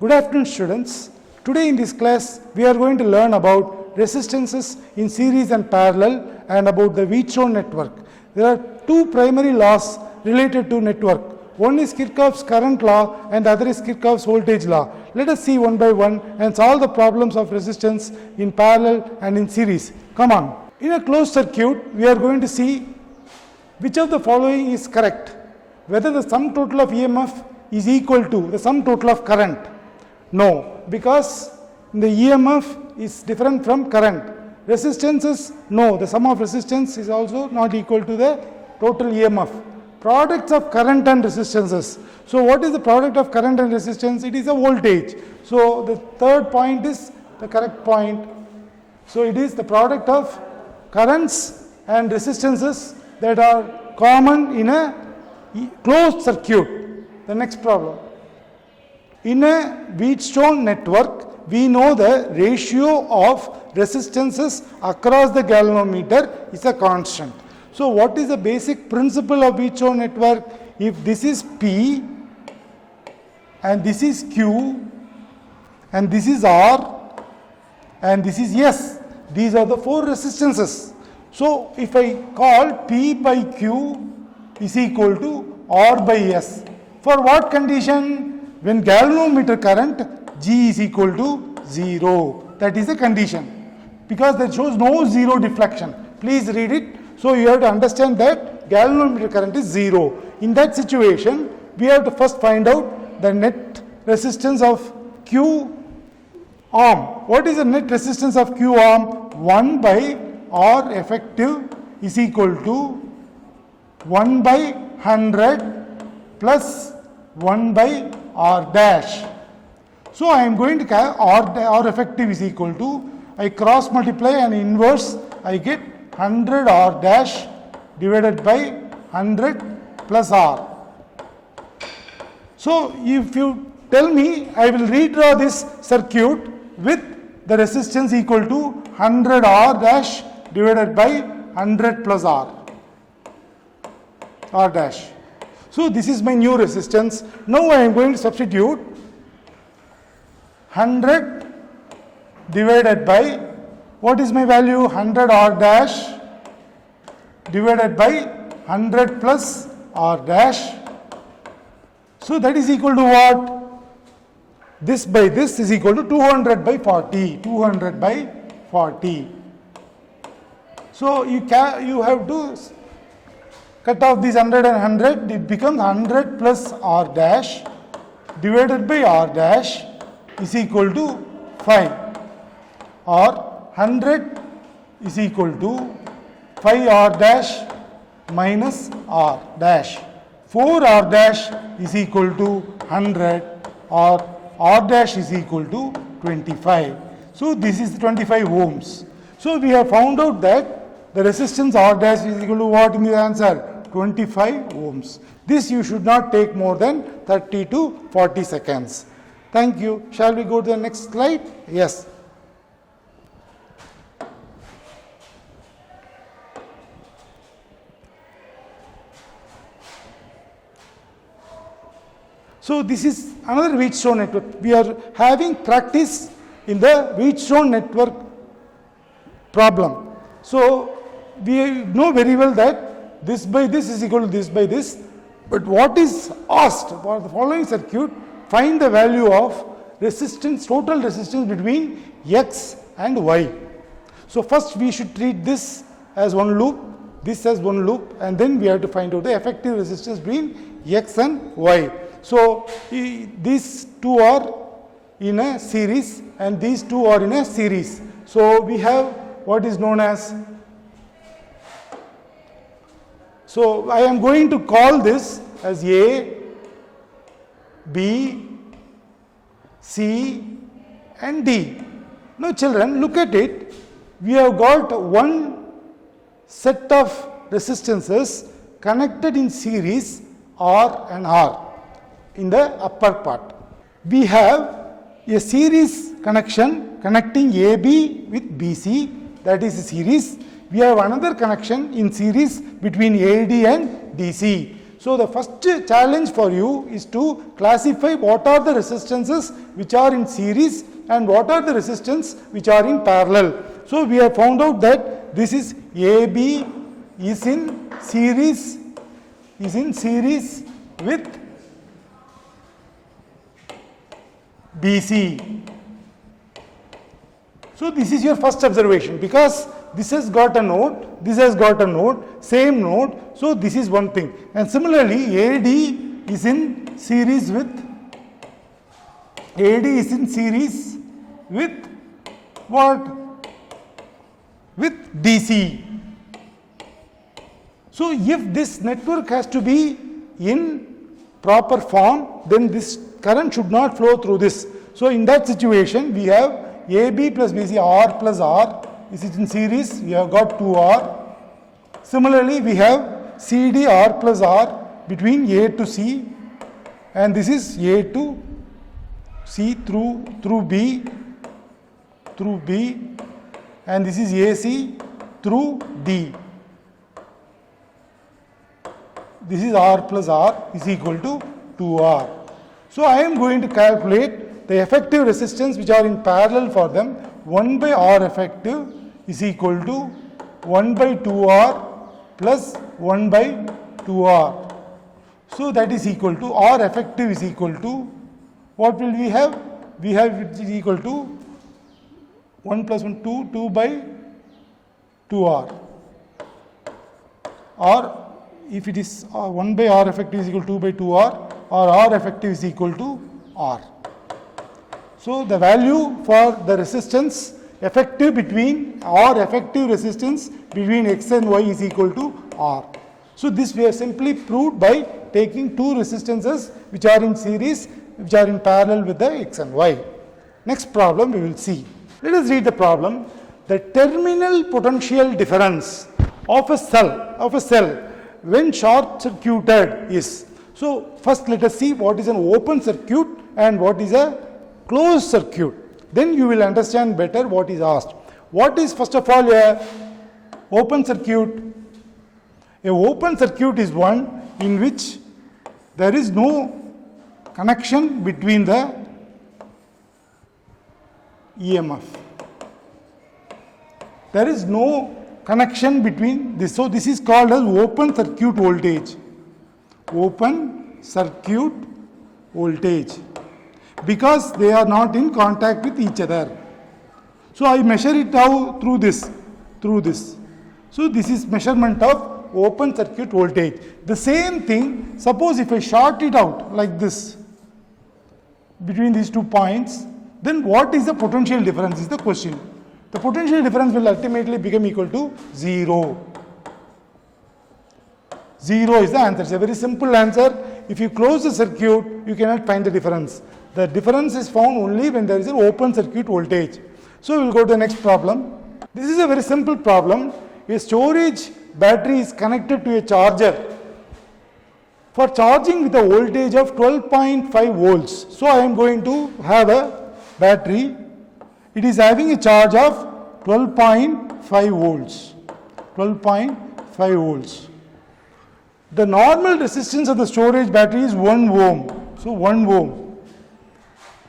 Good afternoon, students. Today in this class, we are going to learn about resistances in series and parallel and about the Wheatstone network. There are two primary laws related to network. One is Kirchhoff's current law and the other is Kirchhoff's voltage law. Let us see one by one and solve the problems of resistance in parallel and in series. Come on. In a closed circuit, we are going to see which of the following is correct. Whether the sum total of EMF is equal to the sum total of current. No, because the EMF is different from current. Resistances, no, the sum of resistance is also not equal to the total EMF. Products of current and resistances. So what is the product of current and resistance? It is a voltage. So the third point is the correct point. So it is the product of currents and resistances that are common in a closed circuit. The next problem. In a Wheatstone network, we know the ratio of resistances across the galvanometer is a constant. So what is the basic principle of Wheatstone network? If this is P and this is Q and this is R and this is S, these are the four resistances. So if I call P by Q is equal to R by S. For what condition? When galvanometer current G is equal to 0. That is a condition. Because that shows no zero deflection. Please read it. So you have to understand that galvanometer current is 0. In that situation, we have to first find out the net resistance of Q ohm. What is the net resistance of Q ohm? 1 by R effective is equal to 1 by 100 plus 1 by R dash. So I am going to R effective is equal to, I cross multiply and inverse, I get 100 R dash divided by 100 plus R. So if you tell me, I will redraw this circuit with the resistance equal to 100 R dash divided by 100 plus R dash. So this is my new resistance. Now I am going to substitute 100 divided by, what is my value? 100 R dash divided by 100 plus R dash. So that is equal to what? This by this is equal to 200 by 40. 200 by 40. So you have to cut off this 100 and 100, it becomes 100 plus R dash divided by R dash is equal to 5, or 100 is equal to 5 R dash minus R dash. 4 R dash is equal to 100, or R dash is equal to 25. So this is 25 ohms. So we have found out that the resistance R dash is equal to what in the answer? 25 ohms. This you should not take more than 30 to 40 seconds. Thank you. Shall we go to the next slide? Yes. So this is another Wheatstone network. We are having practice in the Wheatstone network problem. So we know very well that this by this is equal to this by this, but what is asked for the following circuit, find the value of resistance, total resistance between X and Y. So first we should treat this as one loop, this as one loop, and then we have to find out the effective resistance between X and Y. So these two are in a series and these two are in a series. So we have what is known as, so I am going to call this as A, B, C and D. Now children, look at it. We have got one set of resistances connected in series R and R in the upper part. We have a series connection connecting AB with BC, that is a series. We have another connection in series between AD and DC. So the first challenge for you is to classify what are the resistances which are in series and what are the resistance which are in parallel. So we have found out that this is AB is in series with BC. So this is your first observation, because this has got a node, this has got a node, same node, so this is one thing. And similarly, AD is in series with what? With DC. So if this network has to be in proper form, then this current should not flow through this. So in that situation, we have AB plus BC, R plus R. This is in series, we have got 2R. Similarly, we have CD R plus R between A to C, and this is A to C through B, and this is AC through D. This is R plus R is equal to 2R. So I am going to calculate the effective resistance which are in parallel for them. 1 by R effective is equal to 1 by 2R plus 1 by 2R. So that is equal to, R effective is equal to, what will we have? We have it is equal to 1 plus 1, 2 by 2R. Or if it is 1 by R effective is equal to 2 by 2R, or R effective is equal to R. So the value for the resistance effective between, or effective resistance between X and Y is equal to R. So this we have simply proved by taking two resistances which are in series, which are in parallel with the X and Y. Next problem we will see. Let us read the problem. The terminal potential difference of a cell when short circuited is. So first let us see what is an open circuit and what is a closed circuit. Then you will understand better what is asked. What is first of all a open circuit? A open circuit is one in which there is no connection between the EMF. There is no connection between this. So this is called as open circuit voltage. Open circuit voltage. Because they are not in contact with each other. So I measure it now through this. So this is measurement of open circuit voltage. The same thing, suppose if I short it out like this between these 2 points, then what is the potential difference is the question. The potential difference will ultimately become equal to 0. 0 is the answer. It's a very simple answer. If you close the circuit, you cannot find the difference. The difference is found only when there is an open circuit voltage. So we will go to the next problem. This is a very simple problem. A storage battery is connected to a charger for charging with a voltage of 12.5 volts. So I am going to have a battery. It is having a charge of 12.5 volts. 12.5 volts. The normal resistance of the storage battery is 1 ohm. So 1 ohm.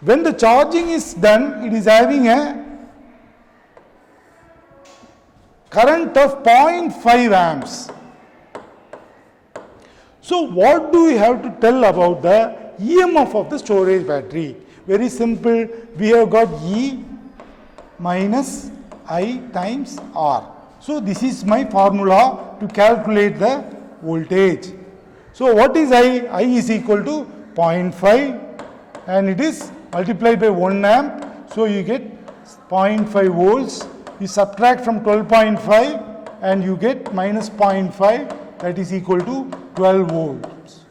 When the charging is done, it is having a current of 0.5 amps. So what do we have to tell about the EMF of the storage battery? Very simple. We have got E minus I times R. So this is my formula to calculate the voltage. So what is I? I is equal to 0.5 and it is multiplied by 1 amp. So you get 0.5 volts. You subtract from 12.5 and you get minus 0.5, that is equal to 12 volts.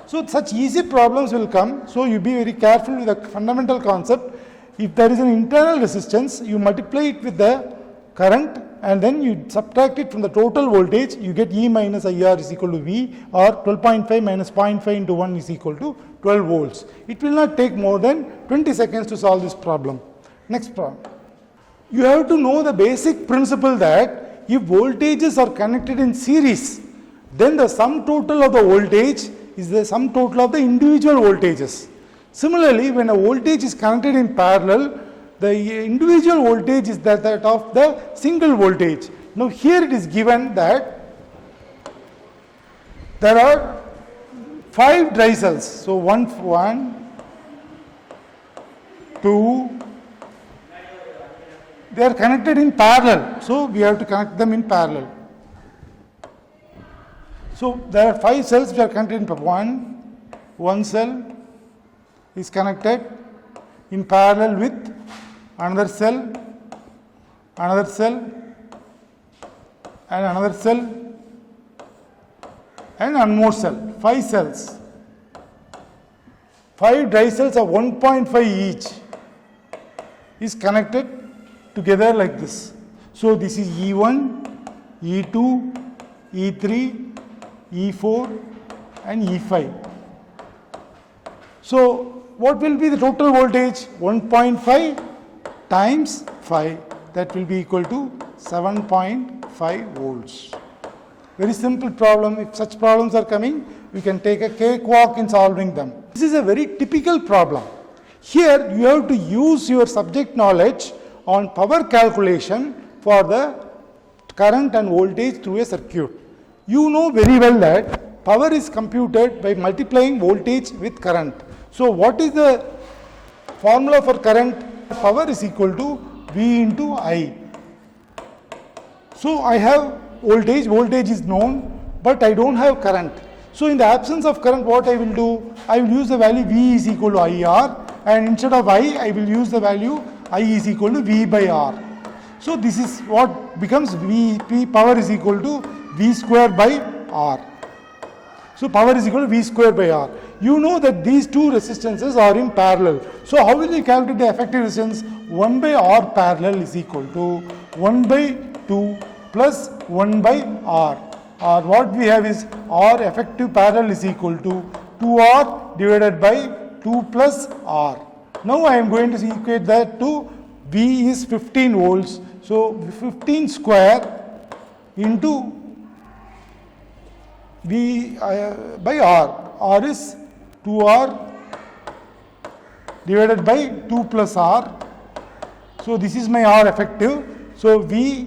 So such easy problems will come. So you be very careful with the fundamental concept. If there is an internal resistance, you multiply it with the current and then you subtract it from the total voltage, you get E minus IR is equal to V, or 12.5 minus 0.5 into 1 is equal to 12 volts. It will not take more than 20 seconds to solve this problem. Next problem. You have to know the basic principle that if voltages are connected in series, then the sum total of the voltage is the sum total of the individual voltages. Similarly, when a voltage is connected in parallel, the individual voltage is that of the single voltage. Now here it is given that there are 5 dry cells. So 1, 2, they are connected in parallel. So we have to connect them in parallel. So there are 5 cells which are connected in parallel. One cell is connected in parallel with another cell, and another cell, and one more cell. 5 cells. 5 dry cells of 1.5 each is connected together like this. So this is E1, E2, E3, E4 and E5. So what will be the total voltage? 1.5 times 5, that will be equal to 7.5 volts. Very simple problem. If such problems are coming, we can take a cakewalk in solving them. This is a very typical problem. Here you have to use your subject knowledge on power calculation for the current and voltage through a circuit. You know very well that power is computed by multiplying voltage with current. So what is the formula for current? Power is equal to V into I. So I have voltage is known, but I don't have current. So in the absence of current, what I will do? I will use the value V is equal to IR, and instead of I will use the value I is equal to V by R. So this is what becomes P power is equal to V square by R. So power is equal to V square by R. You know that these two resistances are in parallel. So how will we calculate the effective resistance? 1 by R parallel is equal to 1 by 2 plus 1 by R. Or what we have is R effective parallel is equal to 2R divided by 2 plus R. Now I am going to equate that to V is 15 volts. So 15 square into V by R. R is 2R divided by 2 plus R. So this is my R effective. So V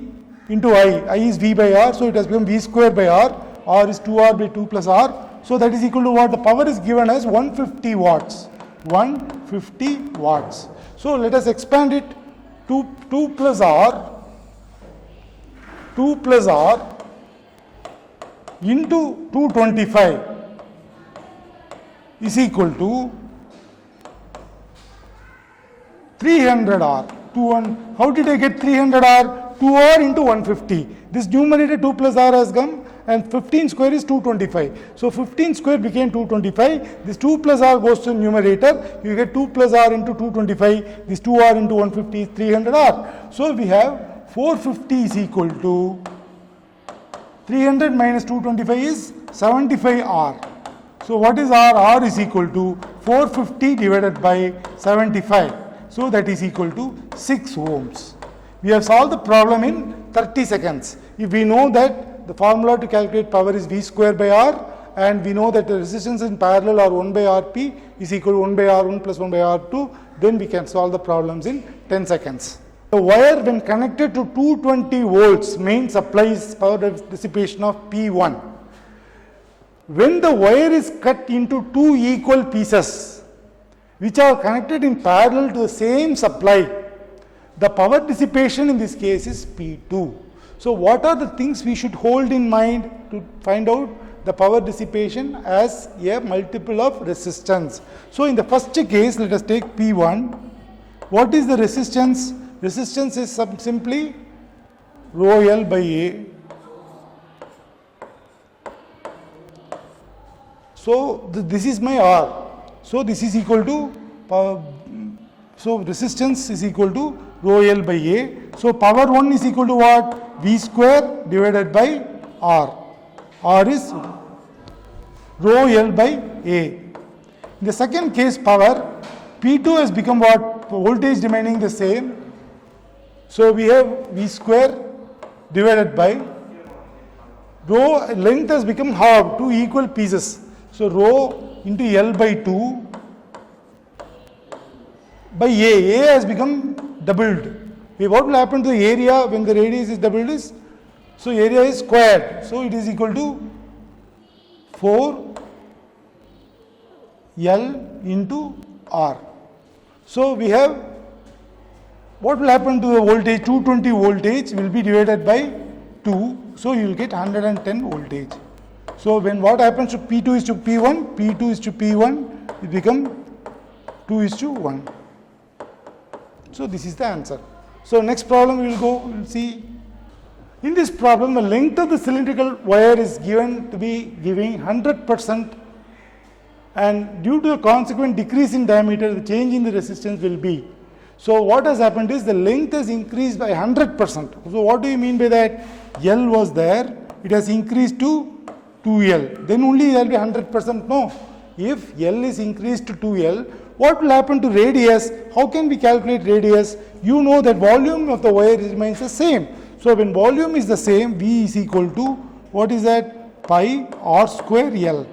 into I is V by R. So it has become V square by R. R is 2R by 2 plus R. So that is equal to what? The power is given as 150 watts. 150 watts. So let us expand it to 2 plus R. 2 plus R into 225 is equal to 300 R. How did I get 300 R? 2R into 150. This numerator 2 plus R has come, and 15 square is 225. So 15 square became 225. This 2 plus R goes to numerator. You get 2 plus R into 225. This 2R into 150 is 300 R. So we have 450 is equal to 300 minus 225 is 75 R. So what is R? R is equal to 450 divided by 75. So that is equal to 6 ohms. We have solved the problem in 30 seconds. If we know that the formula to calculate power is V square by R, and we know that the resistance in parallel are 1 by Rp is equal to 1 by R1 plus 1 by R2, then we can solve the problems in 10 seconds. The wire, when connected to 220 volts main supplies power dissipation of P1. When the wire is cut into 2 equal pieces which are connected in parallel to the same supply, the power dissipation in this case is P2. So what are the things we should hold in mind to find out the power dissipation as a multiple of resistance? So in the first case, let us take P1. What is the resistance? Resistance is simply rho L by A. So this is my R. So this is equal to power. So resistance is equal to rho L by A. So power 1 is equal to what? V square divided by R. R is rho L by A. In the second case, power P2 has become what? Voltage remaining the same. So we have V square divided by rho length has become halved, two equal pieces. So rho into L by 2 by A has become doubled. What will happen to the area when the radius is doubled is, so area is squared. So it is equal to 4 L into R. So we have, what will happen to the voltage? 220 voltage will be divided by 2. So you will get 110 voltage. So when what happens to P2 is to P1, P2 is to P1, it becomes 2 is to 1. So this is the answer. So next problem we will see. In this problem, the length of the cylindrical wire is given to be giving 100%, and due to a consequent decrease in diameter, the change in the resistance will be. So what has happened is the length has increased by 100%. So what do you mean by that? L was there, it has increased to 2L. Then only there will be 100%. No. If L is increased to 2L, what will happen to radius? How can we calculate radius? You know that volume of the wire remains the same. So when volume is the same, V is equal to, what is that? Pi R square L.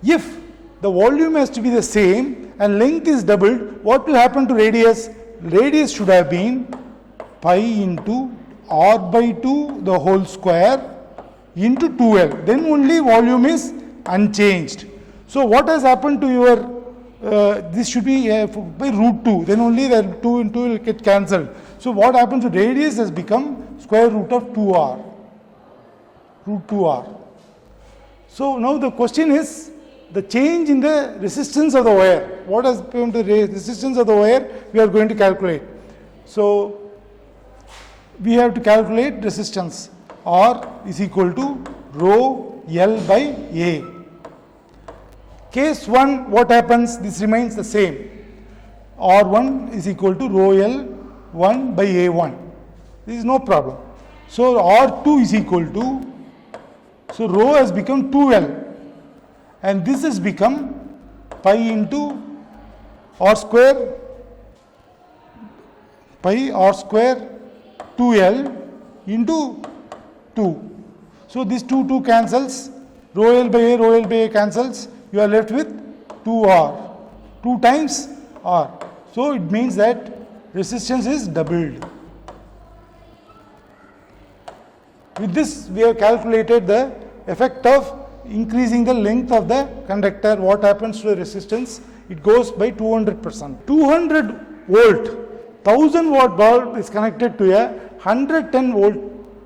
If the volume has to be the same and length is doubled, what will happen to radius? Radius should have been pi into R by 2 the whole square into 2L. Then only volume is unchanged. So what has happened to your, this should be by root 2, then only the 2 and 2 will get cancelled. So what happens to radius has become square root of 2R, root 2R. So now the question is, the change in the resistance of the wire. What has been the resistance of the wire? We are going to calculate. So we have to calculate resistance. R is equal to rho L by A. Case 1, what happens? This remains the same. R1 is equal to rho L1 by A1. This is no problem. So R2 is equal to, so rho has become 2L. And this has become pi into R square, pi R square 2L into 2. So this 2 cancels, rho L by A cancels, you are left with 2R, 2 times R. So it means that resistance is doubled. With this we have calculated the effect of increasing the length of the conductor. What happens to the resistance? It goes by 200%. 200 volt, 1000 watt bulb is connected to a 110 volt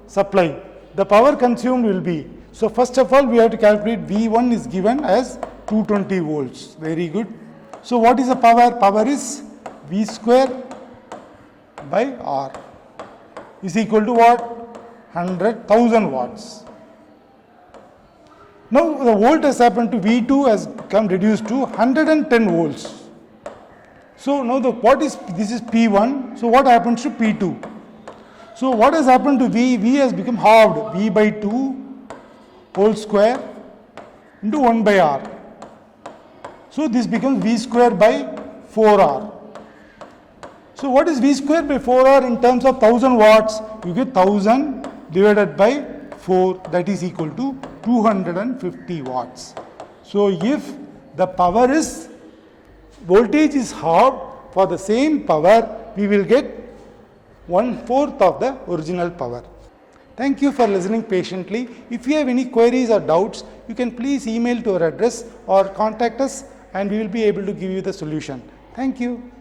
supply. The power consumed will be, so first of all we have to calculate V1 is given as 220 volts. Very good. So what is the power? Power is V square by R is equal to what? 100,000 watts. Now the volt has happened to V2 has come reduced to 110 volts. So now this is P1. So what happens to P2? So what has happened to V? V has become halved, V by 2 whole square into 1 by R. So this becomes V square by 4R. So what is V square by 4R in terms of 1000 watts? You get 1000 divided by 4, that is equal to 250 watts. So if the power is, voltage is halved, for the same power we will get 1/4 of the original power. Thank you for listening patiently. If you have any queries or doubts, you can please email to our address or contact us and we will be able to give you the solution. Thank you.